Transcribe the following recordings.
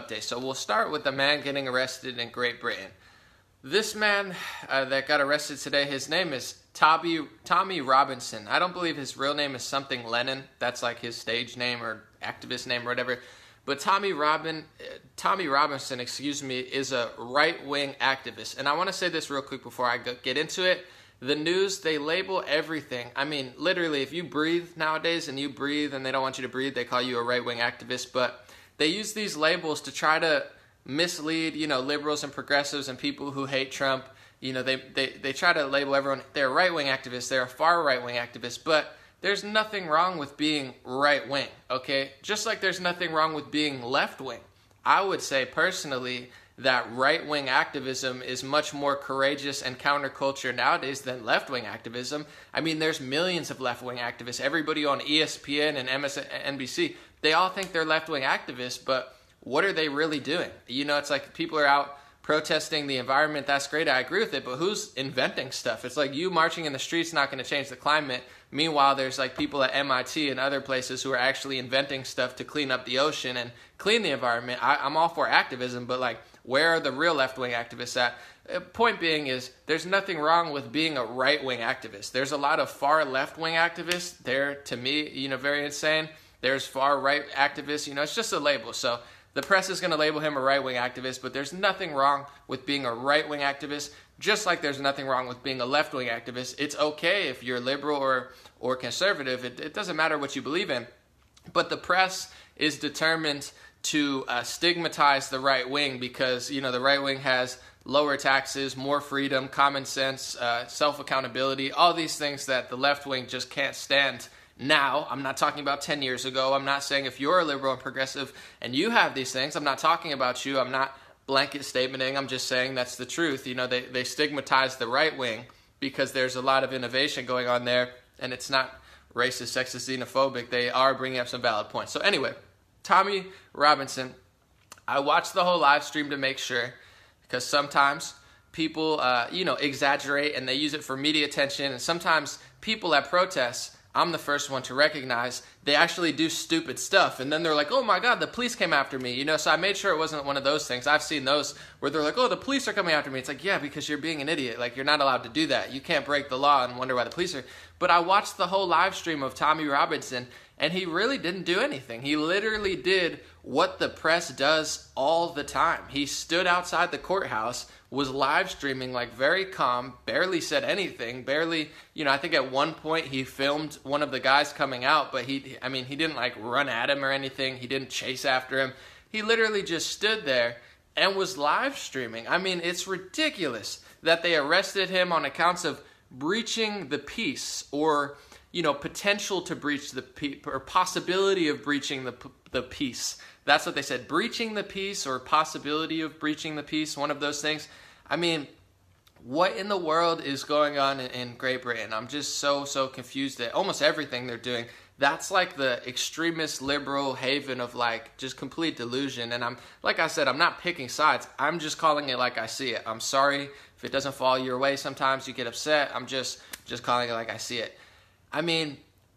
update. So we'll start with the man getting arrested in Great Britain. This man that got arrested today, his name is Tommy Robinson. I don't believe his real name is something Lennon. That's like his stage name or activist name or whatever. But Tommy Robinson, is a right-wing activist. And I want to say this real quick before I get into it. The news, they label everything. I mean, literally, if you breathe nowadays and you breathe and they don't want you to breathe, they call you a right-wing activist. But they use these labels to try to mislead, liberals and progressives and people who hate Trump. They try to label everyone, they're a right-wing activist, they're a far right-wing activist. But there's nothing wrong with being right-wing, okay? Just like there's nothing wrong with being left-wing. I would say personally that right-wing activism is much more courageous and counterculture nowadays than left-wing activism. I mean, there's millions of left-wing activists. Everybody on ESPN and MSNBC, they all think they're left-wing activists, but what are they really doing? It's like people are out protesting the environment. That's great, I agree with it, but who's inventing stuff? It's like you marching in the streets not going to change the climate. Meanwhile, there's like people at MIT and other places who are actually inventing stuff to clean up the ocean and clean the environment. I'm all for activism, but like, where are the real left-wing activists at? Point being is, there's nothing wrong with being a right-wing activist. There's a lot of far left-wing activists. They're, to me, very insane. There's far-right activists. It's just a label. So the press is going to label him a right-wing activist, but there's nothing wrong with being a right-wing activist, just like there's nothing wrong with being a left-wing activist. It's okay if you're liberal or conservative. It doesn't matter what you believe in. But the press is determined to stigmatize the right wing because, the right wing has lower taxes, more freedom, common sense, self-accountability, all these things that the left wing just can't stand now. I'm not talking about 10 years ago. I'm not saying if you're a liberal and progressive and you have these things, I'm not talking about you. I'm not blanket statementing. I'm just saying that's the truth. They stigmatize the right wing because there's a lot of innovation going on there, and it's not racist, sexist, xenophobic. They are bringing up some valid points. So anyway, Tommy Robinson, I watched the whole live stream to make sure, because sometimes people, exaggerate and they use it for media attention. And sometimes people at protests, I'm the first one to recognize, they actually do stupid stuff. And then they're like, oh my God, the police came after me. So I made sure it wasn't one of those things. I've seen those where they're like, oh, the police are coming after me. It's like, yeah, because you're being an idiot. Like, you're not allowed to do that. You can't break the law and wonder why the police are. But I watched the whole live stream of Tommy Robinson, and he really didn't do anything. He literally did what the press does all the time. He stood outside the courthouse, was live streaming, like very calm, barely said anything, barely, I think at one point he filmed one of the guys coming out, but he didn't like run at him or anything. He didn't chase after him. He literally just stood there and was live streaming. It's ridiculous that they arrested him on accounts of breaching the peace or potential to breach the peace or possibility of breaching the peace. That's what they said, breaching the peace or possibility of breaching the peace, one of those things. What in the world is going on in Great Britain? I'm just so confused at almost everything they're doing. That's like the extremist liberal haven of like just complete delusion. And like I said, I'm not picking sides. I'm just calling it like I see it. I'm sorry if it doesn't fall your way. Sometimes you get upset. I'm just calling it like I see it.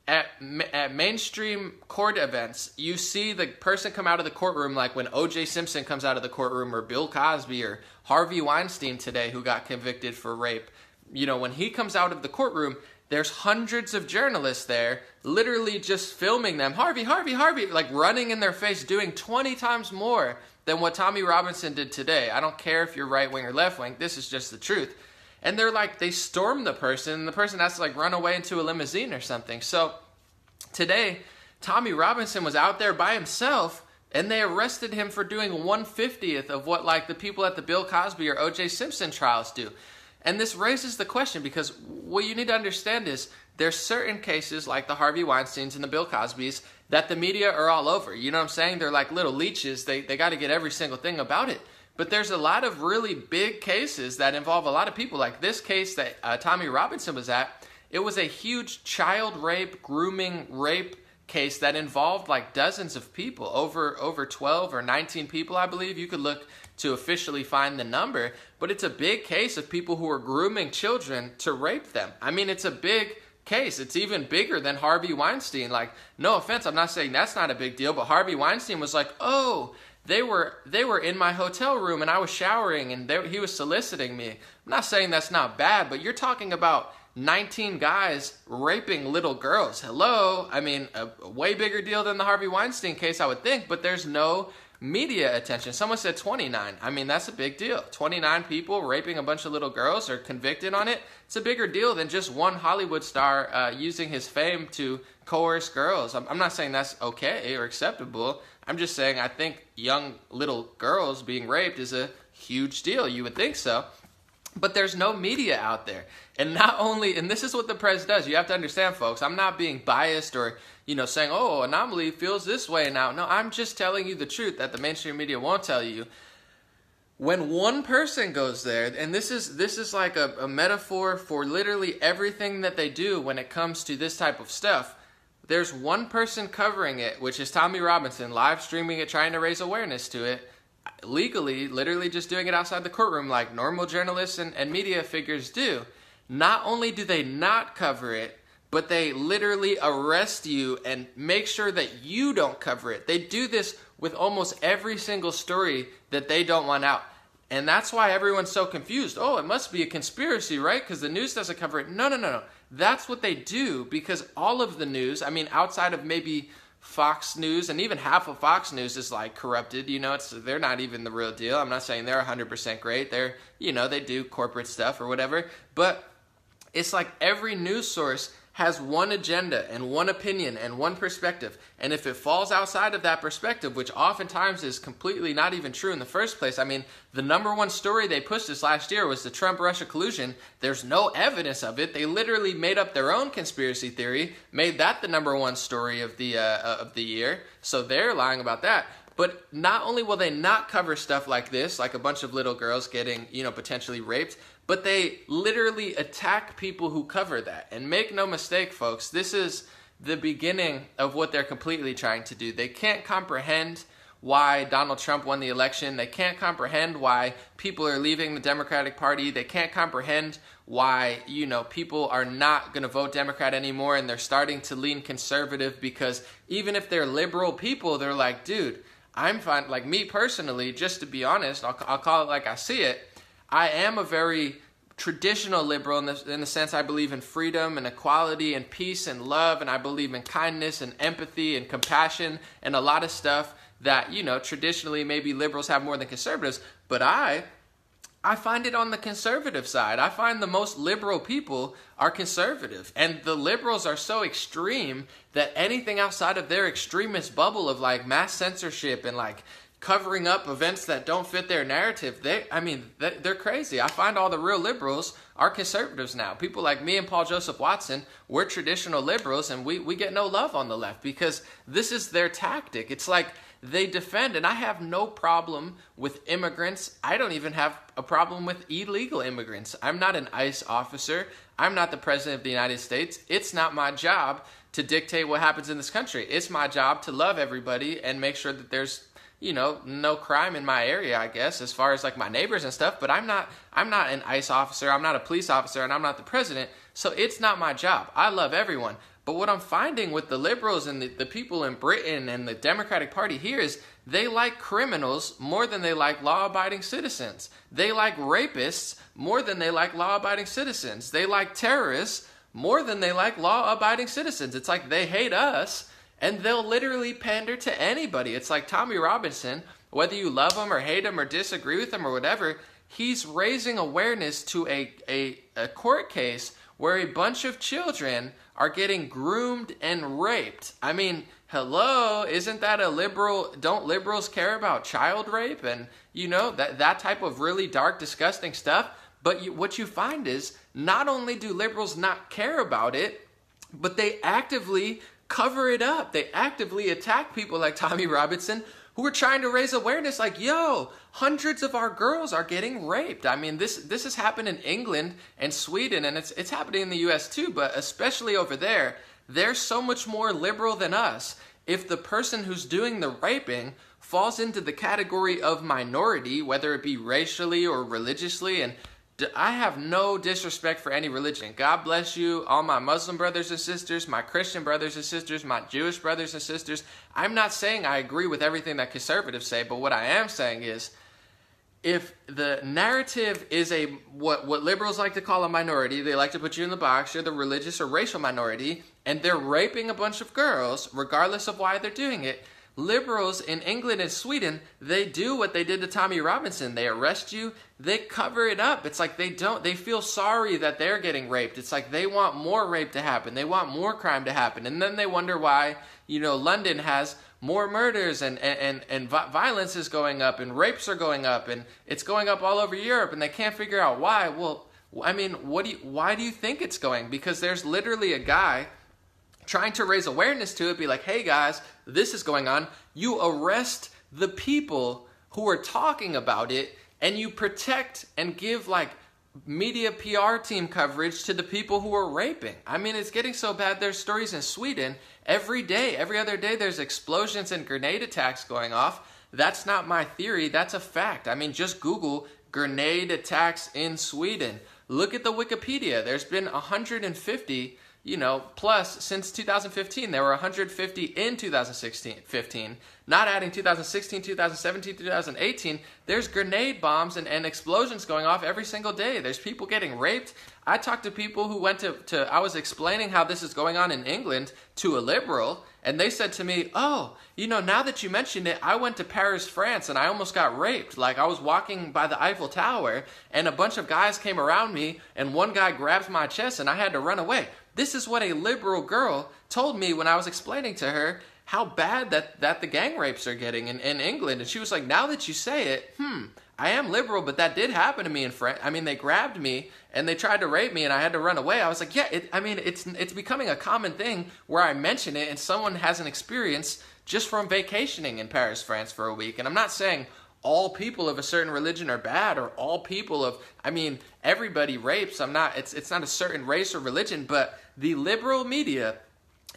At mainstream court events, you see the person come out of the courtroom like when O.J. Simpson comes out of the courtroom, or Bill Cosby, or Harvey Weinstein today, who got convicted for rape. When he comes out of the courtroom, there's hundreds of journalists there literally just filming them. Harvey, like running in their face, doing 20 times more than what Tommy Robinson did today. I don't care if you're right wing or left wing. This is just the truth. And they storm the person, and the person has to like run away into a limousine or something. So today, Tommy Robinson was out there by himself, and they arrested him for doing 1/50th of what like the people at the Bill Cosby or O.J. Simpson trials do. And this raises the question, because what you need to understand is there's certain cases like the Harvey Weinsteins and the Bill Cosbys that the media are all over. You know what I'm saying? They're like little leeches. They got to get every single thing about it. But there's a lot of really big cases that involve a lot of people. Like this case that Tommy Robinson was at, it was a huge child rape, grooming rape case that involved like dozens of people, over 12 or 19 people, I believe. You could look to officially find the number, but it's a big case of people who are grooming children to rape them. It's a big case. It's even bigger than Harvey Weinstein. Like, no offense, I'm not saying that's not a big deal, but Harvey Weinstein was like, oh, They were in my hotel room and I was showering and he was soliciting me. I'm not saying that's not bad, but you're talking about 19 guys raping little girls. Hello? I mean, a way bigger deal than the Harvey Weinstein case, I would think, but there's no media attention. Someone said 29. I mean, that's a big deal. 29 people raping a bunch of little girls or convicted on it. It's a bigger deal than just one Hollywood star using his fame to coerce girls. I'm not saying that's okay or acceptable. I'm just saying I think young little girls being raped is a huge deal. You would think so. But there's no media out there. And not only, and this is what the press does. You have to understand, folks, I'm not being biased or, saying, oh, Anomaly feels this way now. No, I'm just telling you the truth that the mainstream media won't tell you. When one person goes there, and this is like a metaphor for literally everything that they do when it comes to this type of stuff. There's one person covering it, which is Tommy Robinson, live streaming it, trying to raise awareness to it. Legally, literally just doing it outside the courtroom like normal journalists and media figures do. Not only do they not cover it, but they literally arrest you and make sure that you don't cover it. They do this with almost every single story that they don't want out. And that's why everyone's so confused. Oh, it must be a conspiracy, right? Because the news doesn't cover it. No. That's what they do because all of the news, I mean, outside of maybe Fox News, and even half of Fox News is like corrupted, they're not even the real deal. I'm not saying they're 100% great. They're, they do corporate stuff or whatever, but it's like every news source has one agenda and one opinion and one perspective. And if it falls outside of that perspective, which oftentimes is completely not even true in the first place. I mean, the number one story they pushed this last year was the Trump-Russia collusion. There's no evidence of it. They literally made up their own conspiracy theory, made that the number one story of the year. So they're lying about that. But not only will they not cover stuff like this, like a bunch of little girls getting, potentially raped, but they literally attack people who cover that. And make no mistake, folks, this is the beginning of what they're completely trying to do. They can't comprehend why Donald Trump won the election. They can't comprehend why people are leaving the Democratic Party. They can't comprehend why, people are not going to vote Democrat anymore and they're starting to lean conservative because even if they're liberal people, they're like, dude, I'm fine. Like me personally, just to be honest, I'll call it like I see it. I am a very traditional liberal in the sense I believe in freedom and equality and peace and love, and I believe in kindness and empathy and compassion and a lot of stuff that, traditionally maybe liberals have more than conservatives. But I find it on the conservative side. I find the most liberal people are conservative. And the liberals are so extreme that anything outside of their extremist bubble of like mass censorship and like covering up events that don't fit their narrative, they're crazy. I find all the real liberals are conservatives now. People like me and Paul Joseph Watson, we're traditional liberals and we get no love on the left because this is their tactic. It's like they defend, and I have no problem with immigrants. I don't even have a problem with illegal immigrants. I'm not an ICE officer. I'm not the president of the United States. It's not my job to dictate what happens in this country. It's my job to love everybody and make sure that there's no crime in my area, I guess, as far as like my neighbors and stuff, but I'm not an ICE officer, I'm not a police officer, and I'm not the president, so it's not my job. I love everyone. But what I'm finding with the liberals and the people in Britain and the Democratic Party here is they like criminals more than they like law-abiding citizens. They like rapists more than they like law-abiding citizens. They like terrorists more than they like law-abiding citizens. It's like they hate us, and they'll literally pander to anybody. It's like Tommy Robinson, whether you love him or hate him or disagree with him or whatever, he's raising awareness to a court case where a bunch of children are getting groomed and raped. I mean, hello, isn't that a liberal? Don't liberals care about child rape and, that type of really dark, disgusting stuff? But what you find is not only do liberals not care about it, but they actively cover it up. They actively attack people like Tommy Robinson who are trying to raise awareness like, yo, hundreds of our girls are getting raped. I mean, this has happened in England and Sweden, and it's happening in the U.S. too, but especially over there, they're so much more liberal than us. If the person who's doing the raping falls into the category of minority, whether it be racially or religiously, and I have no disrespect for any religion. God bless you, all my Muslim brothers and sisters, my Christian brothers and sisters, my Jewish brothers and sisters. I'm not saying I agree with everything that conservatives say, but what I am saying is, if the narrative is what liberals like to call a minority, they like to put you in the box, you're the religious or racial minority, and they're raping a bunch of girls, regardless of why they're doing it. Liberals in England and Sweden, they do what they did to Tommy Robinson. They arrest you, they cover it up. It's like they feel sorry that they're getting raped. It's like they want more rape to happen. They want more crime to happen. And then they wonder why, London has more murders and violence is going up and rapes are going up and it's going up all over Europe and they can't figure out why. Well, I mean, why do you think it's going? Because there's literally a guy trying to raise awareness to it, be like, hey guys, this is going on. You arrest the people who are talking about it and you protect and give like media PR team coverage to the people who are raping. I mean, it's getting so bad. There's stories in Sweden every day, every other day, there's explosions and grenade attacks going off. That's not my theory. That's a fact. I mean, just Google grenade attacks in Sweden. Look at the Wikipedia. There's been 150 plus since 2015. There were 150 in 2015. Not adding 2016, 2017, 2018. There's grenade bombs and explosions going off every single day. There's people getting raped. I talked to people who went I was explaining how this is going on in England to a liberal, and they said to me, oh, now that you mentioned it, I went to Paris, France, and I almost got raped. Like, I was walking by the Eiffel Tower, and a bunch of guys came around me, and one guy grabbed my chest, and I had to run away. This is what a liberal girl told me when I was explaining to her how bad that the gang rapes are getting in England. And she was like, now that you say it, I am liberal, but that did happen to me in France. I mean, they grabbed me and they tried to rape me and I had to run away. I was like, yeah, it's becoming a common thing where I mention it and someone has an experience just from vacationing in Paris, France for a week. And I'm not saying all people of a certain religion are bad or all people of, everybody rapes. It's not a certain race or religion, but the liberal media,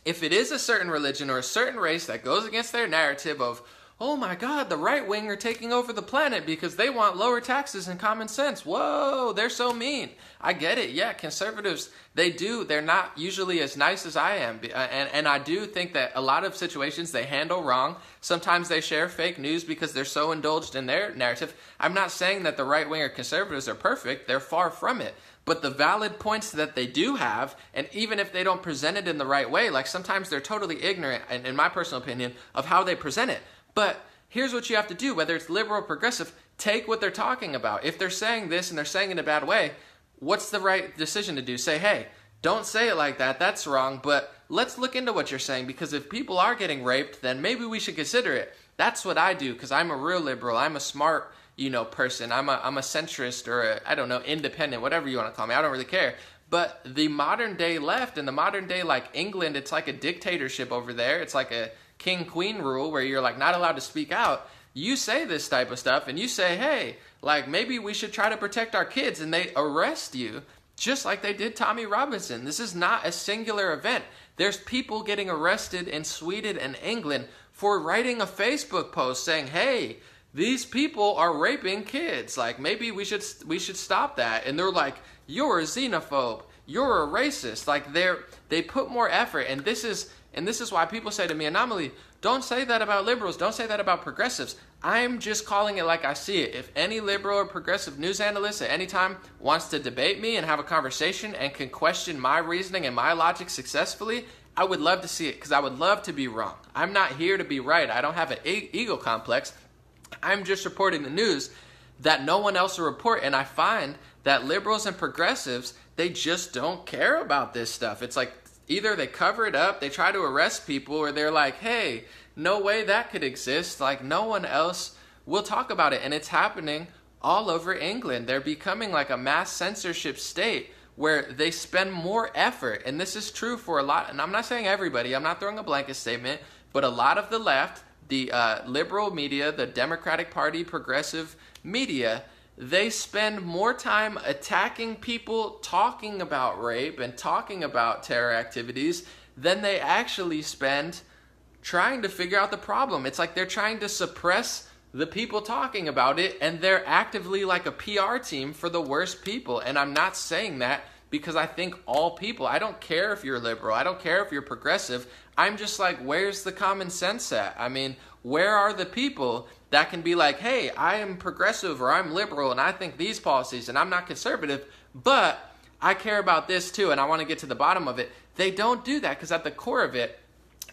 if it is a certain religion or a certain race that goes against their narrative of, oh my God, the right wing are taking over the planet because they want lower taxes and common sense. Whoa, they're so mean. I get it. Yeah, conservatives, they're not usually as nice as I am. And I do think that a lot of situations they handle wrong. Sometimes they share fake news because they're so indulged in their narrative. I'm not saying that the right wing or conservatives are perfect. They're far from it. But the valid points that they do have, and even if they don't present it in the right way, like sometimes they're totally ignorant, in my personal opinion, of how they present it. But here's what you have to do, whether it's liberal or progressive, take what they're talking about. If they're saying this and they're saying it in a bad way, what's the right decision to do? Say, hey, don't say it like that, that's wrong, but let's look into what you're saying, because if people are getting raped, then maybe we should consider it. That's what I do, because I'm a real liberal. I'm a smart person. I'm a centrist or independent, whatever you want to call me. I don't really care. But the modern day left and the modern day, like England, it's like a dictatorship over there. It's like a king-queen rule where you're like not allowed to speak out. You say this type of stuff and you say, hey, like maybe we should try to protect our kids, and they arrest you just like they did Tommy Robinson. This is not a singular event. There's people getting arrested in Sweden and England for writing a Facebook post saying, hey, these people are raping kids. Like, maybe we should stop that. And they're like, you're a xenophobe. You're a racist. Like, they put more effort. And this is why people say to me, Anomaly, don't say that about liberals. Don't say that about progressives. I'm just calling it like I see it. If any liberal or progressive news analyst at any time wants to debate me and have a conversation and can question my reasoning and my logic successfully, I would love to see it, because I would love to be wrong. I'm not here to be right. I don't have an ego complex. I'm just reporting the news that no one else will report, and I find that liberals and progressives, they just don't care about this stuff. It's like either they cover it up, they try to arrest people, or they're like, hey, no way that could exist. Like, no one else will talk about it, and it's happening all over England. They're becoming like a mass censorship state where they spend more effort, and this is true for a lot, and I'm not saying everybody, I'm not throwing a blanket statement, but a lot of the left, the liberal media, the Democratic Party, progressive media, they spend more time attacking people talking about rape and talking about terror activities than they actually spend trying to figure out the problem. It's like they're trying to suppress the people talking about it, and they're actively like a PR team for the worst people. And I'm not saying that because I think all people, I don't care if you're liberal, I don't care if you're progressive, I'm just like, where's the common sense at? I mean, where are the people that can be like, hey, I am progressive or I'm liberal and I think these policies and I'm not conservative, but I care about this too and I want to get to the bottom of it. They don't do that because at the core of it,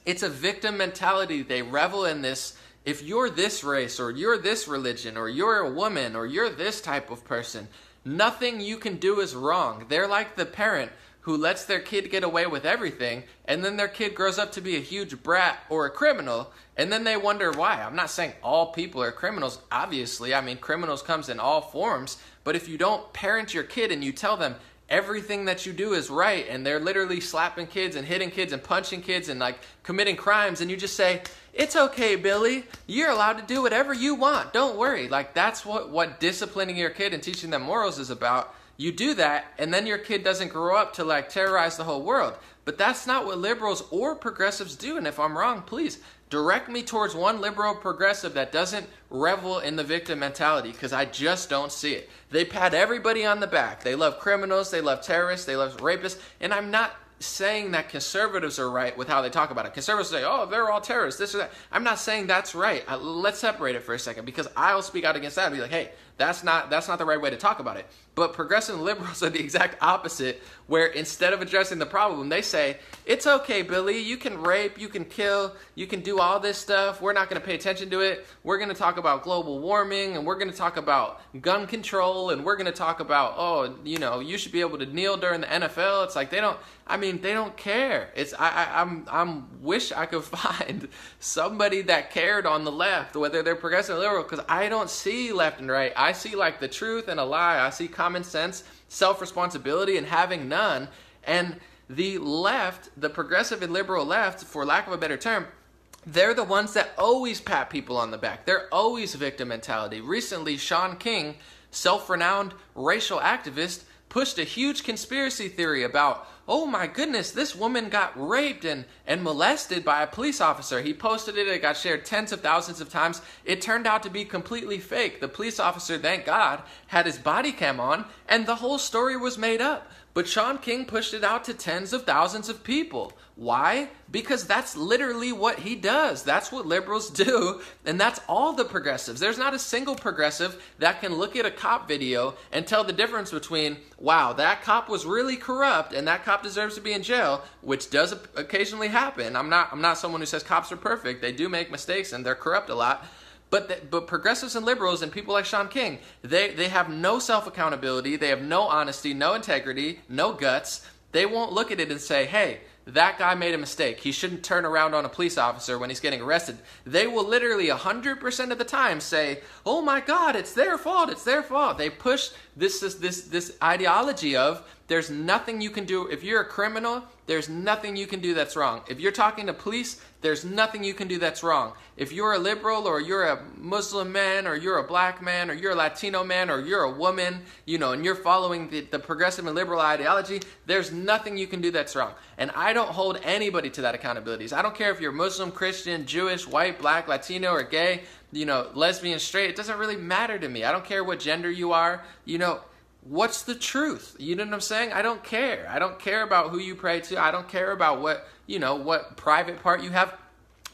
it's a victim mentality. They revel in this. If you're this race or you're this religion or you're a woman or you're this type of person, nothing you can do is wrong. They're like the parent who lets their kid get away with everything, and then their kid grows up to be a huge brat or a criminal, and then they wonder why. I'm not saying all people are criminals, obviously. I mean, criminals comes in all forms, but if you don't parent your kid and you tell them everything that you do is right, and they're literally slapping kids and hitting kids and punching kids and like committing crimes, and you just say, it's okay, Billy, you're allowed to do whatever you want, don't worry. Like, that's what disciplining your kid and teaching them morals is about. You do that, and then your kid doesn't grow up to like terrorize the whole world. But that's not what liberals or progressives do. And if I'm wrong, please direct me towards one liberal progressive that doesn't revel in the victim mentality, because I just don't see it. They pat everybody on the back. They love criminals, they love terrorists, they love rapists. And I'm not saying that conservatives are right with how they talk about it. Conservatives say, oh, they're all terrorists, this or that. I'm not saying that's right. Let's separate it for a second, because I'll speak out against that and be like, hey, that's not the right way to talk about it. But progressive and liberals are the exact opposite, where instead of addressing the problem, they say, it's okay, Billy, you can rape, you can kill, you can do all this stuff, we're not going to pay attention to it, we're going to talk about global warming, and we're going to talk about gun control, and we're going to talk about, oh, you know, you should be able to kneel during the NFL. It's like they don't care. I wish I could find somebody that cared on the left, whether they're progressive or liberal, because I don't see left and right. I see like the truth and a lie. I see common sense, self-responsibility, and having none. And the left, the progressive and liberal left, for lack of a better term, they're the ones that always pat people on the back. They're always victim mentality. Recently, Sean King, self-renowned racial activist, pushed a huge conspiracy theory about, oh my goodness, this woman got raped and molested by a police officer. He posted it, it got shared tens of thousands of times. It turned out to be completely fake. The police officer, thank God, had his body cam on, and the whole story was made up. But Sean King pushed it out to tens of thousands of people. Why? Because that's literally what he does. That's what liberals do, and that's all the progressives. There's not a single progressive that can look at a cop video and tell the difference between, wow, that cop was really corrupt and that cop deserves to be in jail, which does occasionally happen. I'm not someone who says cops are perfect. They do make mistakes and they're corrupt a lot. But progressives and liberals and people like Sean King, they have no self-accountability, they have no honesty, no integrity, no guts. They won't look at it and say, hey, that guy made a mistake. He shouldn't turn around on a police officer when he's getting arrested. They will literally 100% of the time say, oh my God, it's their fault, it's their fault. They push this ideology of there's nothing you can do. If you're a criminal, there's nothing you can do that's wrong. If you're talking to police, there's nothing you can do that's wrong. If you're a liberal or you're a Muslim man or you're a black man or you're a Latino man or you're a woman, you know, and you're following the progressive and liberal ideology, there's nothing you can do that's wrong. And I don't hold anybody to that accountability. I don't care if you're Muslim, Christian, Jewish, white, black, Latino, or gay, you know, lesbian, straight. It doesn't really matter to me. I don't care what gender you are, you know. What's the truth? You know what I'm saying? I don't care. I don't care about who you pray to. I don't care about what, you know, what private part you have.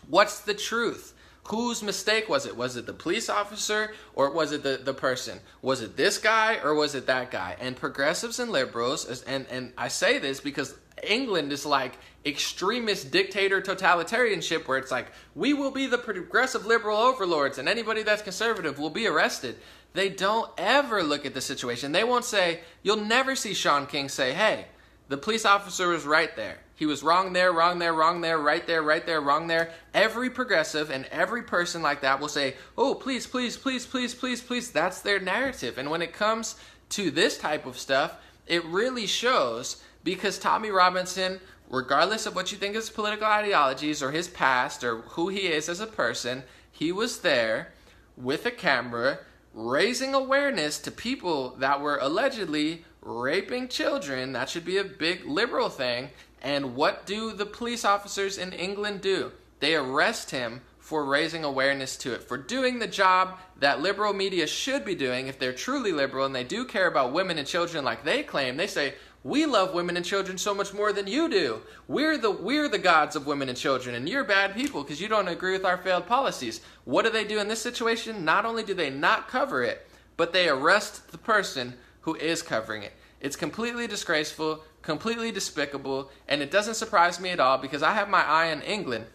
What's the truth? Whose mistake was it? Was it the police officer or was it the person? Was it this guy or was it that guy? And progressives and liberals, and I say this because England is like extremist dictator totalitarianship where it's like, we will be the progressive liberal overlords and anybody that's conservative will be arrested. They don't ever look at the situation. They won't say, you'll never see Sean King say, hey, the police officer was right there. He was wrong there, wrong there, wrong there, right there, wrong there. Every progressive and every person like that will say, oh, please, please, please, please, please, please. That's their narrative. And when it comes to this type of stuff, it really shows because Tommy Robinson, regardless of what you think of his political ideologies or his past or who he is as a person, he was there with a camera raising awareness to people that were allegedly raping children. That should be a big liberal thing. And what do the police officers in England do? They arrest him for raising awareness to it, for doing the job that liberal media should be doing if they're truly liberal and they do care about women and children like they claim. They say, we love women and children so much more than you do. We're the gods of women and children, and you're bad people because you don't agree with our failed policies. What do they do in this situation? Not only do they not cover it, but they arrest the person who is covering it. It's completely disgraceful, completely despicable, and it doesn't surprise me at all because I have my eye on England.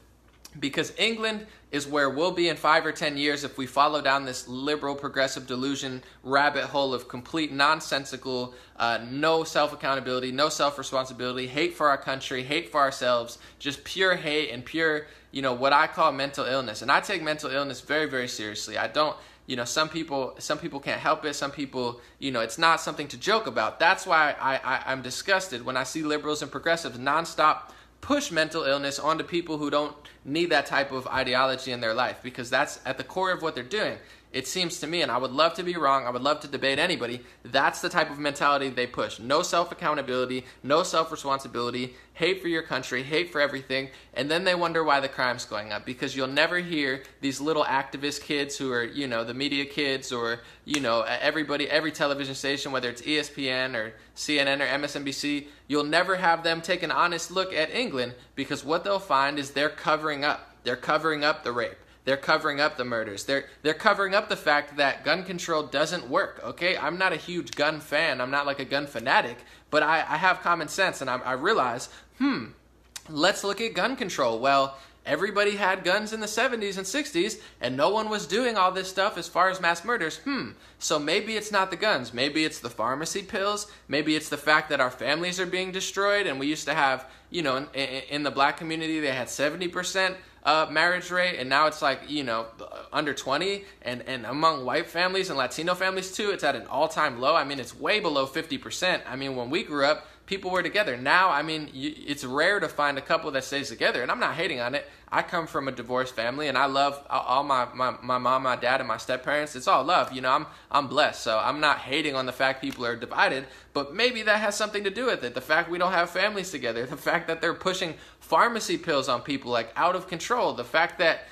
Because England is where we'll be in 5 or 10 years if we follow down this liberal progressive delusion rabbit hole of complete nonsensical, no self-accountability, no self-responsibility, hate for our country, hate for ourselves, just pure hate and pure, what I call mental illness. And I take mental illness very, very seriously. I don't, some people can't help it. Some people, it's not something to joke about. That's why I'm disgusted when I see liberals and progressives nonstop push mental illness onto people who don't need that type of ideology in their life, because that's at the core of what they're doing. It seems to me, and I would love to be wrong, I would love to debate anybody, that's the type of mentality they push. No self-accountability, no self-responsibility, hate for your country, hate for everything, and then they wonder why the crime's going up, because you'll never hear these little activist kids who are, the media kids, or, everybody, every television station, whether it's ESPN or CNN or MSNBC, you'll never have them take an honest look at England, because what they'll find is they're covering up. They're covering up the rape. They're covering up the murders. They're covering up the fact that gun control doesn't work, okay? I'm not a huge gun fan. I'm not like a gun fanatic, but I have common sense, and I realize, let's look at gun control. Well, everybody had guns in the 70s and 60s, and no one was doing all this stuff as far as mass murders. So maybe it's not the guns. Maybe it's the pharmacy pills. Maybe it's the fact that our families are being destroyed, and we used to have, in the black community, they had 70% marriage rate, and now it's like, under 20, and among white families and Latino families too, it's at an all-time low. I mean, it's way below 50%. I mean, when we grew up, people were together. Now, I mean, it's rare to find a couple that stays together, and I'm not hating on it. I come from a divorced family, and I love all my mom, my dad, and my step-parents. It's all love. I'm blessed, so I'm not hating on the fact people are divided, but maybe that has something to do with it. The fact we don't have families together, the fact that they're pushing pharmacy pills on people, like, out of control, the fact that,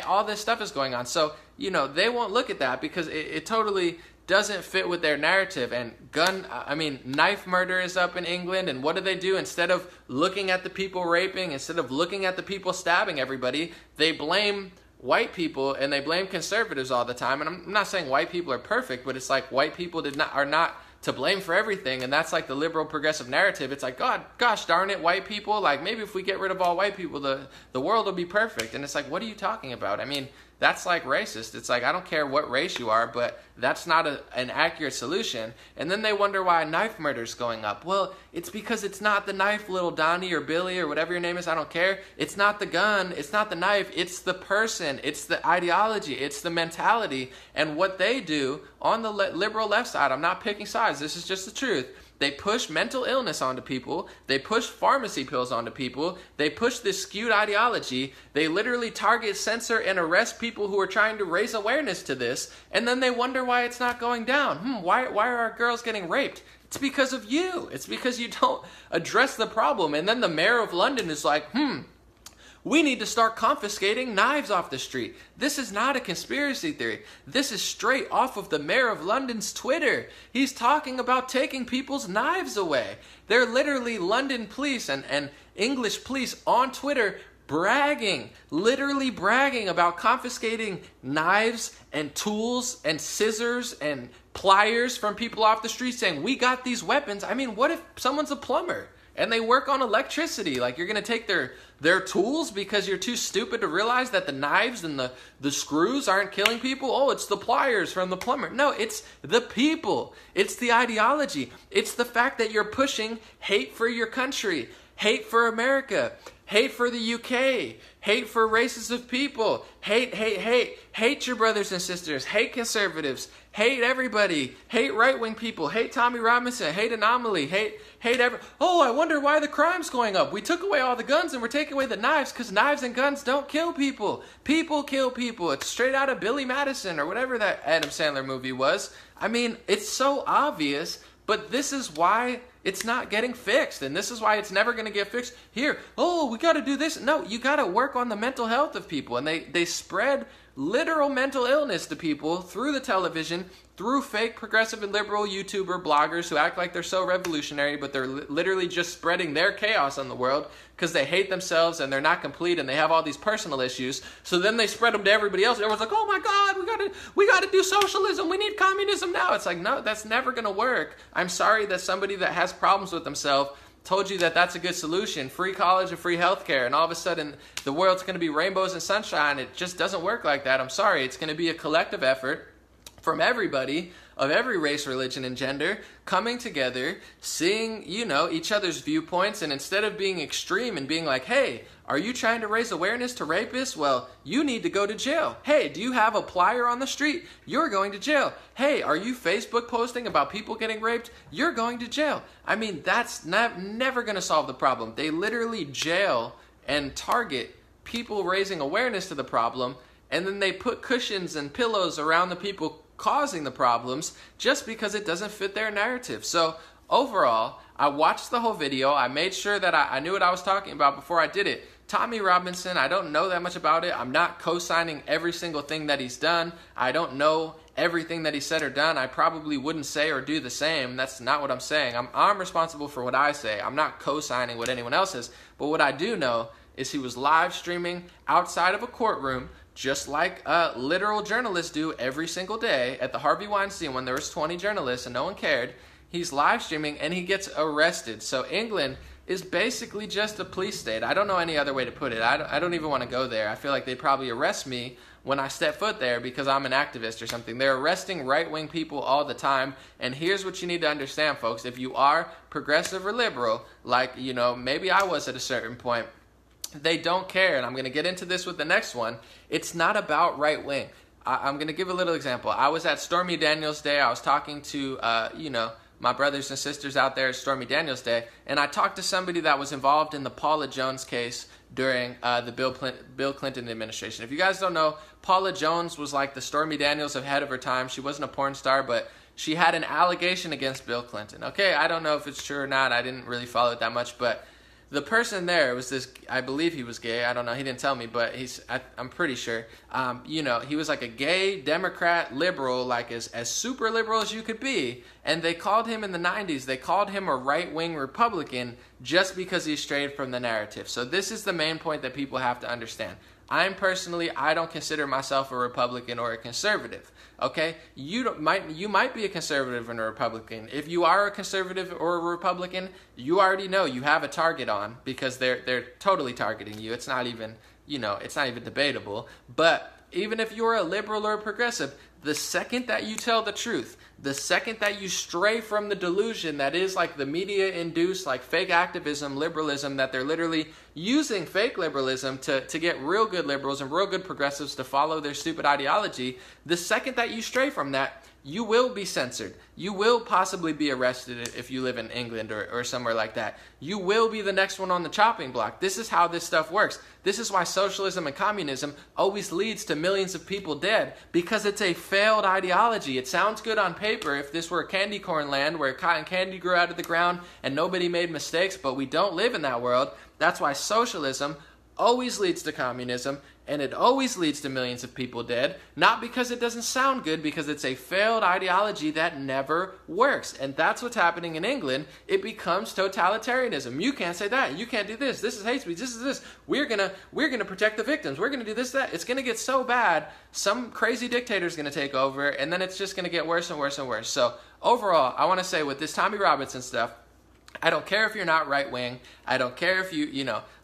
all this stuff is going on. So, they won't look at that because it totally doesn't fit with their narrative. And knife murder is up in England, and what do? Instead of looking at the people raping, instead of looking at the people stabbing everybody, they blame white people and they blame conservatives all the time. And I'm not saying white people are perfect, but it's like white people are not to blame for everything, and that's like the liberal progressive narrative. It's like, gosh darn it, white people, like, maybe if we get rid of all white people, the world will be perfect. And it's like, what are you talking about? I mean, that's like racist. It's like, I don't care what race you are, but that's not an accurate solution. And then they wonder why knife murder is going up. Well, it's because it's not the knife, little Donnie or Billy or whatever your name is, I don't care. It's not the gun, it's not the knife, it's the person, it's the ideology, it's the mentality. And what they do on the liberal left side, I'm not picking sides, this is just the truth. They push mental illness onto people. They push pharmacy pills onto people. They push this skewed ideology. They literally target, censor, and arrest people who are trying to raise awareness to this. And then they wonder why it's not going down. Why are our girls getting raped? It's because of you. It's because you don't address the problem. And then the mayor of London is like, we need to start confiscating knives off the street. This is not a conspiracy theory. This is straight off of the mayor of London's Twitter. He's talking about taking people's knives away. They're literally London police and English police on Twitter literally bragging about confiscating knives and tools and scissors and pliers from people off the street, saying, we got these weapons. I mean, what if someone's a plumber and they work on electricity? Like, you're going to take their tools because you're too stupid to realize that the knives and the screws aren't killing people? Oh, it's the pliers from the plumber. No, it's the people. It's the ideology. It's the fact that you're pushing hate for your country, hate for America, hate for the UK, hate for races of people, hate your brothers and sisters, hate conservatives, hate everybody, hate right-wing people, hate Tommy Robinson, hate Anomaly, hate I wonder why the crime's going up. We took away all the guns and we're taking away the knives because knives and guns don't kill people. People kill people. It's straight out of Billy Madison or whatever that Adam Sandler movie was. I mean, it's so obvious, but this is why it's not getting fixed. And this is why it's never going to get fixed. Here, oh, we got to do this. No, you got to work on the mental health of people. And they spread literal mental illness to people through the television, through fake progressive and liberal YouTuber bloggers who act like they're so revolutionary, but they're literally just spreading their chaos on the world because they hate themselves and they're not complete and they have all these personal issues. So then they spread them to everybody else. Everyone's like, oh my God, we got to do socialism. We need communism now. It's like, no, that's never going to work. I'm sorry that somebody that has problems with themselves told you that that's a good solution, free college and free healthcare, and all of a sudden the world's going to be rainbows and sunshine. It just doesn't work like that. I'm sorry. It's going to be a collective effort from everybody of every race, religion, and gender coming together, seeing, each other's viewpoints, and instead of being extreme and being like, hey, are you trying to raise awareness to rapists? Well, you need to go to jail. Hey, do you have a plier on the street? You're going to jail. Hey, are you Facebook posting about people getting raped? You're going to jail. I mean, that's never going to solve the problem. They literally jail and target people raising awareness to the problem, and then they put cushions and pillows around the people causing the problems just because it doesn't fit their narrative. So overall, I watched the whole video. I made sure that I knew what I was talking about before I did it. Tommy Robinson, I don't know that much about it. I'm not co-signing every single thing that he's done. I don't know everything that he said or done. I probably wouldn't say or do the same. That's not what I'm saying. I'm responsible for what I say. I'm not co-signing what anyone else is. But what I do know is he was live streaming outside of a courtroom, just like literal journalists do every single day at the Harvey Weinstein when there was 20 journalists and no one cared. He's live streaming and he gets arrested. So England is basically just a police state. I don't know any other way to put it. I don't even want to go there. I feel like they'd probably arrest me when I step foot there because I'm an activist or something. They're arresting right-wing people all the time. And here's what you need to understand, folks. If you are progressive or liberal, like, maybe I was at a certain point, they don't care. And I'm going to get into this with the next one. It's not about right-wing. I'm going to give a little example. I was at Stormy Daniels' Day. I was talking to, my brothers and sisters out there at Stormy Daniels' Day, and I talked to somebody that was involved in the Paula Jones case during the Bill Clinton administration. If you guys don't know, Paula Jones was like the Stormy Daniels ahead of her time. She wasn't a porn star, but she had an allegation against Bill Clinton. Okay, I don't know if it's true or not. I didn't really follow it that much, but the person there was this, I believe he was gay. I don't know. He didn't tell me, but I'm pretty sure. He was like a gay Democrat liberal, like as super liberal as you could be. And they called him in the 90s, they called him a right-wing Republican just because he strayed from the narrative. So this is the main point that people have to understand. I don't consider myself a Republican or a conservative. Okay, you might be a conservative and a Republican. If you are a conservative or a Republican, you already know you have a target on because they're totally targeting you. It's not even debatable. But even if you're a liberal or a progressive, the second that you tell the truth, the second that you stray from the delusion that is like the media-induced, like fake activism, liberalism, that they're literally using fake liberalism to get real good liberals and real good progressives to follow their stupid ideology, the second that you stray from that, you will be censored. You will possibly be arrested if you live in England or somewhere like that. You will be the next one on the chopping block. This is how this stuff works. This is why socialism and communism always leads to millions of people dead, because it's a failed ideology. It sounds good on paper if this were a candy corn land where cotton candy grew out of the ground and nobody made mistakes, but we don't live in that world. That's why socialism always leads to communism, and it always leads to millions of people dead, not because it doesn't sound good, because it's a failed ideology that never works. And that's what's happening in England. It becomes totalitarianism. You can't say that. You can't do this. This is hate speech. This is this. We're gonna protect the victims. We're gonna do this, that. It's gonna get so bad. Some crazy dictator's gonna take over, and then it's just gonna get worse and worse and worse. So overall, I want to say with this Tommy Robinson stuff, I don't care if you're not right-wing. I don't care if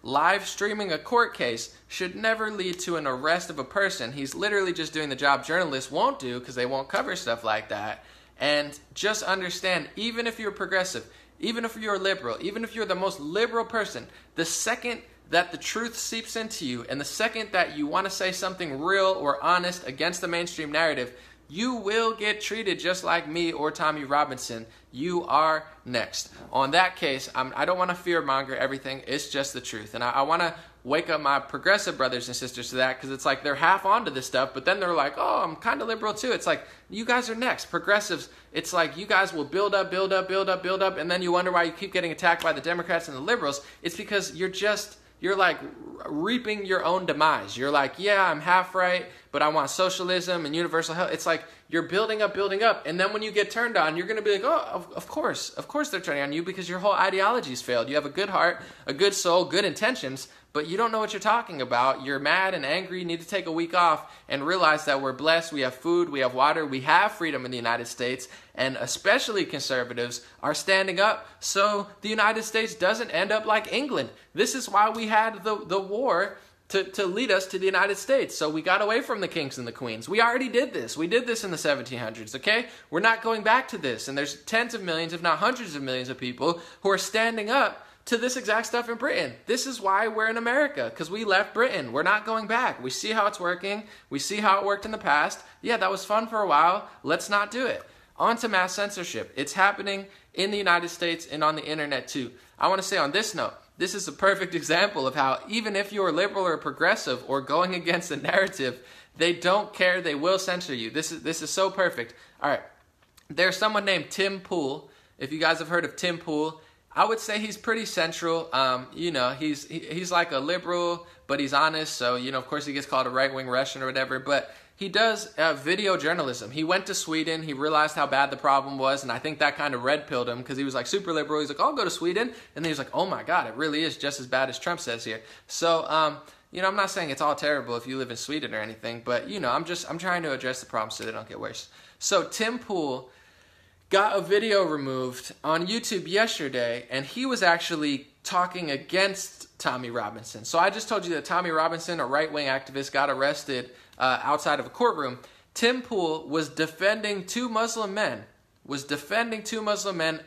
live streaming a court case should never lead to an arrest of a person. He's literally just doing the job journalists won't do because they won't cover stuff like that. And just understand, even if you're progressive, even if you're liberal, even if you're the most liberal person, the second that the truth seeps into you and the second that you want to say something real or honest against the mainstream narrative, you will get treated just like me or Tommy Robinson. You are next. On that case, I don't want to fear monger everything. It's just the truth. And I want to wake up my progressive brothers and sisters to that, because it's like they're half onto this stuff, but then they're like, oh, I'm kind of liberal too. It's like, you guys are next. Progressives, it's like you guys will build up, and then you wonder why you keep getting attacked by the Democrats and the liberals. It's because you're like reaping your own demise. You're like, yeah, I'm half right, but I want socialism and universal health. It's like you're building up, and then when you get turned on, you're going to be like, oh, of course they're turning on you, because your whole ideology's failed. You have a good heart, a good soul, good intentions, but you don't know what you're talking about. You're mad and angry. You need to take a week off and realize that we're blessed. We have food, we have water, we have freedom in the United States, and especially conservatives are standing up so the United States doesn't end up like England. This is why we had the war to lead us to the United States. So we got away from the kings and the queens. We already did this. We did this in the 1700s, okay? We're not going back to this. And there's tens of millions, if not hundreds of millions of people who are standing up to this exact stuff in Britain. This is why we're in America, because we left Britain. We're not going back. We see how it's working. We see how it worked in the past. Yeah, that was fun for a while. Let's not do it. On to mass censorship. It's happening in the United States and on the internet too. I want to say on this note, this is a perfect example of how even if you're liberal or progressive or going against the narrative, they don't care. They will censor you. This is so perfect. All right. There's someone named Tim Pool. If you guys have heard of Tim Pool, I would say he's pretty central. He's like a liberal, but he's honest. So, of course he gets called a right-wing Russian or whatever, but he does video journalism. He went to Sweden. He realized how bad the problem was, and I think that kind of red-pilled him, because he was like super liberal. He's like, I'll go to Sweden. And then he was like, oh my God, it really is just as bad as Trump says here. So, I'm not saying it's all terrible if you live in Sweden or anything, but, I'm trying to address the problem so they don't get worse. So Tim Pool got a video removed on YouTube yesterday, and he was actually talking against Tommy Robinson. So I just told you that Tommy Robinson, a right-wing activist, got arrested outside of a courtroom. Tim Pool was defending two Muslim men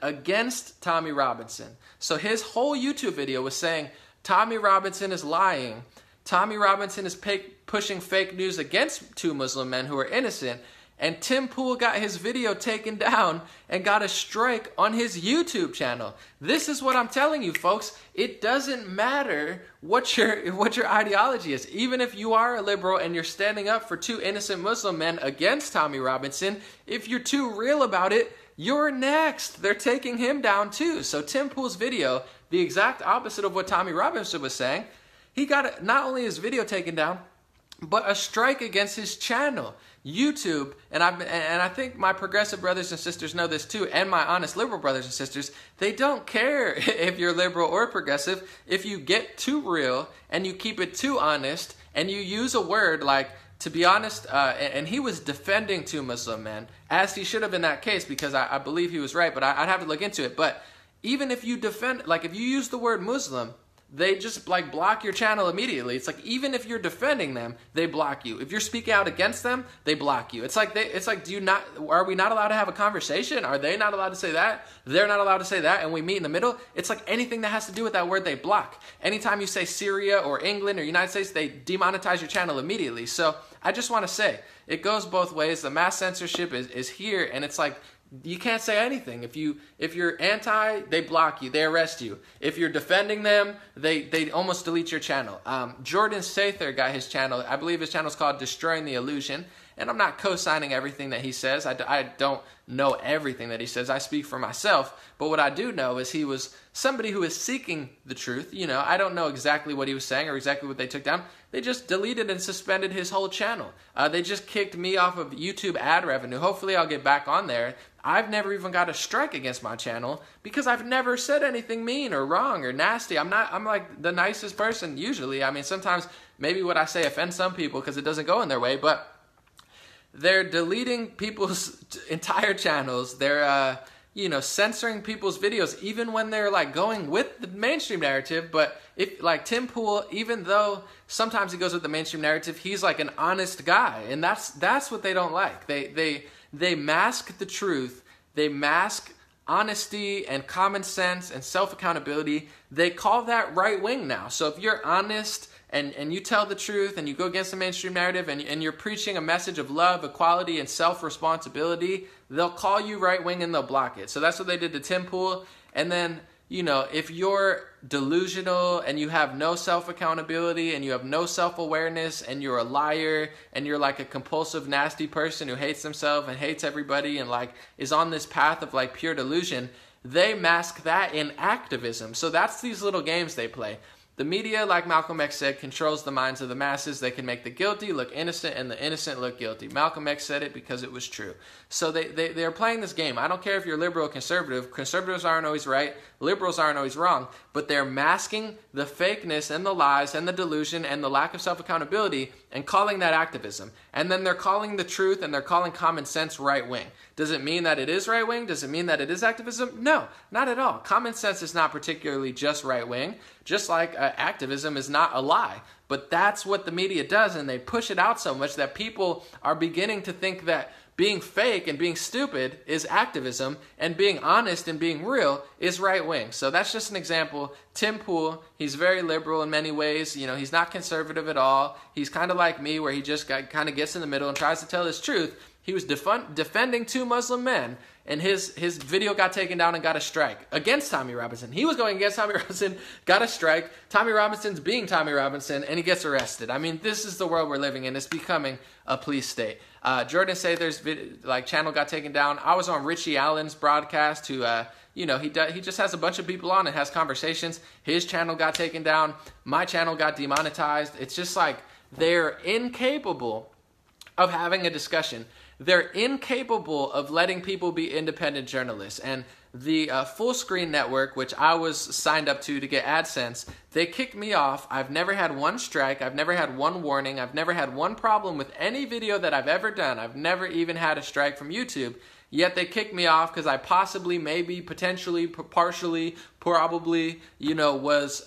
against Tommy Robinson. So his whole YouTube video was saying, Tommy Robinson is lying. Tommy Robinson is pushing fake news against two Muslim men who are innocent. And Tim Pool got his video taken down and got a strike on his YouTube channel. This is what I'm telling you, folks. It doesn't matter what your ideology is. Even if you are a liberal and you're standing up for two innocent Muslim men against Tommy Robinson, if you're too real about it, you're next. They're taking him down too. So Tim Pool's video, the exact opposite of what Tommy Robinson was saying, he got not only his video taken down, but a strike against his channel. YouTube, and I think my progressive brothers and sisters know this too, and my honest liberal brothers and sisters, they don't care if you're liberal or progressive. If you get too real and you keep it too honest and you use a word like, to be honest, and he was defending two Muslim men, as he should have in that case, because I believe he was right, but I'd have to look into it. But even if you defend, like if you use the word Muslim, they just like block your channel immediately. It's like even if you're defending them, they block you. If you're speaking out against them, they block you. It's like are we not allowed to have a conversation? Are they not allowed to say that? They're not allowed to say that, and we meet in the middle? It's like anything that has to do with that word, they block. Anytime you say Syria or England or United States, they demonetize your channel immediately. So I just want to say, it goes both ways. The mass censorship is here, and it's like, you can't say anything. If you're anti, they block you. They arrest you. If you're defending them, they almost delete your channel. Jordan Sather got his channel. I believe his channel is called Destroying the Illusion. And I'm not co-signing everything that he says. I don't know everything that he says. I speak for myself. But what I do know is he was somebody who is seeking the truth. I don't know exactly what he was saying or exactly what they took down. They just deleted and suspended his whole channel. They just kicked me off of YouTube ad revenue. Hopefully I'll get back on there. I've never even got a strike against my channel because I've never said anything mean or wrong or nasty. I'm like the nicest person usually. I mean, sometimes maybe what I say offends some people because it doesn't go in their way, but they're deleting people's entire channels. They're, censoring people's videos even when they're like going with the mainstream narrative. But if like Tim Pool, even though sometimes he goes with the mainstream narrative, he's like an honest guy. And that's what they don't like. They mask the truth. They mask honesty and common sense and self-accountability. They call that right wing now. So if you're honest and you tell the truth and you go against the mainstream narrative and you're preaching a message of love, equality, and self-responsibility, they'll call you right wing and they'll block it. So that's what they did to Tim Pool. And then, if you're delusional and you have no self-accountability and you have no self-awareness and you're a liar and you're like a compulsive, nasty person who hates himself and hates everybody and like is on this path of like pure delusion, they mask that in activism. So that's these little games they play. The media, like Malcolm X said, controls the minds of the masses. They can make the guilty look innocent and the innocent look guilty. Malcolm X said it because it was true. So they're playing this game. I don't care if you're liberal or conservative. Conservatives aren't always right. Liberals aren't always wrong. But they're masking the fakeness and the lies and the delusion and the lack of self-accountability and calling that activism. And then they're calling the truth and they're calling common sense right-wing. Does it mean that it is right-wing? Does it mean that it is activism? No, not at all. Common sense is not particularly just right-wing, just like activism is not a lie. But that's what the media does, and they push it out so much that people are beginning to think that being fake and being stupid is activism, and being honest and being real is right-wing. So that's just an example. Tim Pool, he's very liberal in many ways. He's not conservative at all. He's kind of like me, where he just kind of gets in the middle and tries to tell his truth. He was defending two Muslim men, and his video got taken down and got a strike against Tommy Robinson. He was going against Tommy Robinson, got a strike. Tommy Robinson's being Tommy Robinson, and he gets arrested. I mean, this is the world we're living in. It's becoming a police state. Jordan Sather's channel got taken down. I was on Richie Allen's broadcast, who he just has a bunch of people on and has conversations. His channel got taken down. My channel got demonetized. It's just like they're incapable of having a discussion. They're incapable of letting people be independent journalists. And the Full Screen Network, which I was signed up to get AdSense, they kicked me off. I've never had one strike. I've never had one warning. I've never had one problem with any video that I've ever done. I've never even had a strike from YouTube. Yet they kicked me off because I possibly, maybe, potentially, partially, probably, was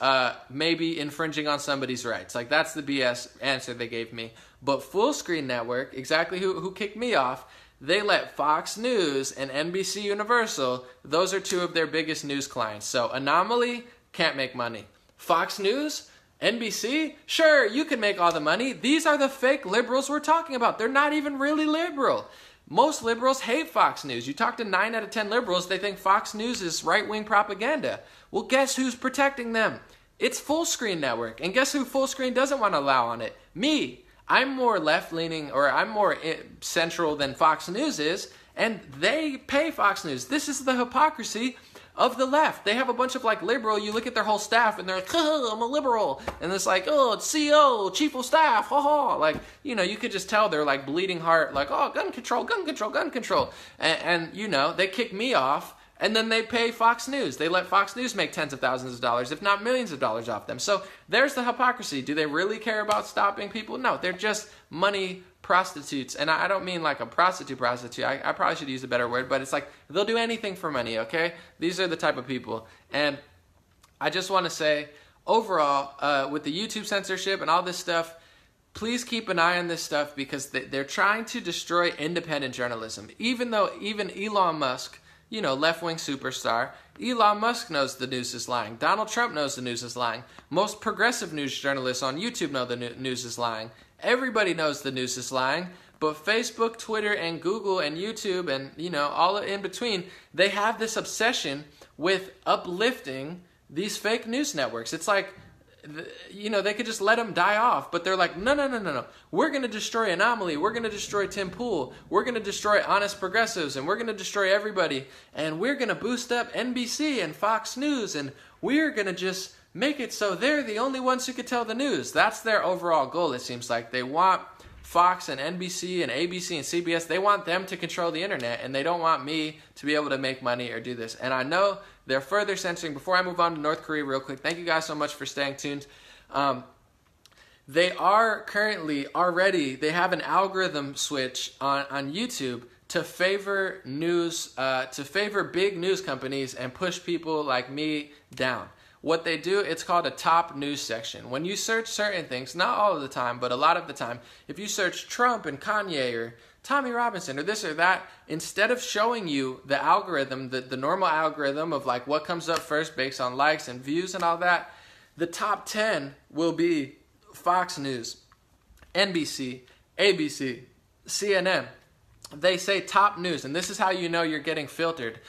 maybe infringing on somebody's rights. Like, that's the BS answer they gave me. But Full Screen Network, exactly who kicked me off, they let Fox News and NBC Universal, those are two of their biggest news clients. So Anomaly can't make money. Fox News, NBC, sure, you can make all the money. These are the fake liberals we're talking about. They're not even really liberal. Most liberals hate Fox News. You talk to 9 out of 10 liberals, they think Fox News is right-wing propaganda. Well, guess who's protecting them? It's Full Screen Network. And guess who Full Screen doesn't want to allow on it? Me. I'm more left-leaning, or I'm more central than Fox News is, and they pay Fox News. This is the hypocrisy of the left. They have a bunch of liberal, you look at their whole staff and they're like, oh, I'm a liberal. And it's like, oh, it's CEO, chief of staff, ha ha. You could just tell they're bleeding heart, oh, gun control, gun control, gun control. And they kick me off. And then they pay Fox News. They let Fox News make tens of thousands of dollars, if not millions of dollars off them. So there's the hypocrisy. Do they really care about stopping people? No, they're just money prostitutes. And I don't mean a prostitute. I probably should use a better word, but it's they'll do anything for money, okay? These are the type of people. And I just want to say, overall, with the YouTube censorship and all this stuff, please keep an eye on this stuff, because they're trying to destroy independent journalism. Even Elon Musk, left-wing superstar, Elon Musk knows the news is lying. Donald Trump knows the news is lying. Most progressive news journalists on YouTube know the news is lying. Everybody knows the news is lying. But Facebook, Twitter, and Google, and YouTube, and, all in between, they have this obsession with uplifting these fake news networks. It's they could just let them die off, but they're like, no. We're going to destroy Anomaly. We're going to destroy Tim Pool. We're going to destroy honest progressives, and we're going to destroy everybody. And we're going to boost up NBC and Fox News, and we're going to just make it so they're the only ones who could tell the news. That's their overall goal, it seems like. They want Fox and NBC and ABC and CBS, they want them to control the internet, and they don't want me to be able to make money or do this. And I know they're further censoring. Before I move on to North Korea real quick, thank you guys so much for staying tuned. They are currently already, they have an algorithm switch on YouTube to favor news, to favor big news companies and push people like me down. What they do, it's called a top news section. When you search certain things, not all of the time, but a lot of the time, if you search Trump and Kanye or Tommy Robinson or this or that, instead of showing you the algorithm, the normal algorithm of what comes up first based on likes and views and all that, the top 10 will be Fox News, NBC, ABC, CNN. They say top news, and this is how you know you're getting filtered.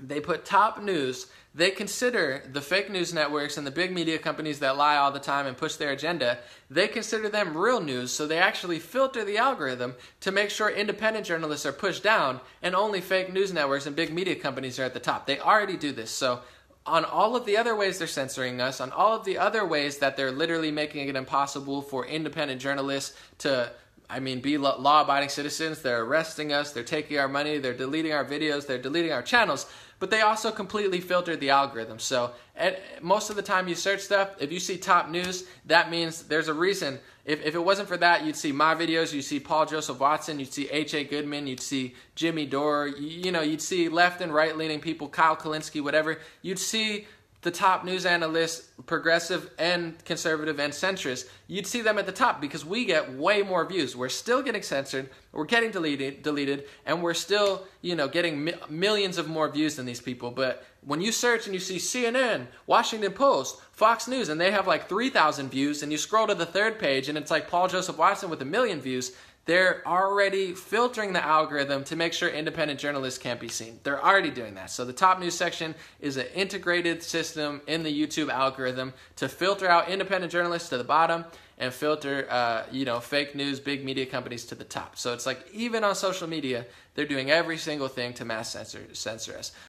they put top news. They consider the fake news networks and the big media companies that lie all the time and push their agenda, they consider them real news, so they actually filter the algorithm to make sure independent journalists are pushed down and only fake news networks and big media companies are at the top. They already do this. So on all of the other ways they're censoring us, on all of the other ways that they're literally making it impossible for independent journalists to be law-abiding citizens, they're arresting us, they're taking our money, they're deleting our videos, they're deleting our channels, but they also completely filtered the algorithm. So most of the time you search stuff, if you see top news, that means there's a reason. If it wasn't for that, you'd see my videos, you'd see Paul Joseph Watson, you'd see H.A. Goodman, you'd see Jimmy Dore, you'd see left and right-leaning people, Kyle Kulinski, whatever. You'd see the top news analysts, progressive and conservative and centrist, you'd see them at the top because we get way more views. We're still getting censored, we're getting deleted, and we're still, getting millions of more views than these people. But when you search and you see CNN, Washington Post, Fox News, and they have like 3,000 views, and you scroll to the third page and it's like Paul Joseph Watson with 1 million views, they're already filtering the algorithm to make sure independent journalists can't be seen. They're already doing that. So the top news section is an integrated system in the YouTube algorithm to filter out independent journalists to the bottom and filter, fake news, big media companies to the top. So it's like even on social media, they're doing every single thing to mass censor us.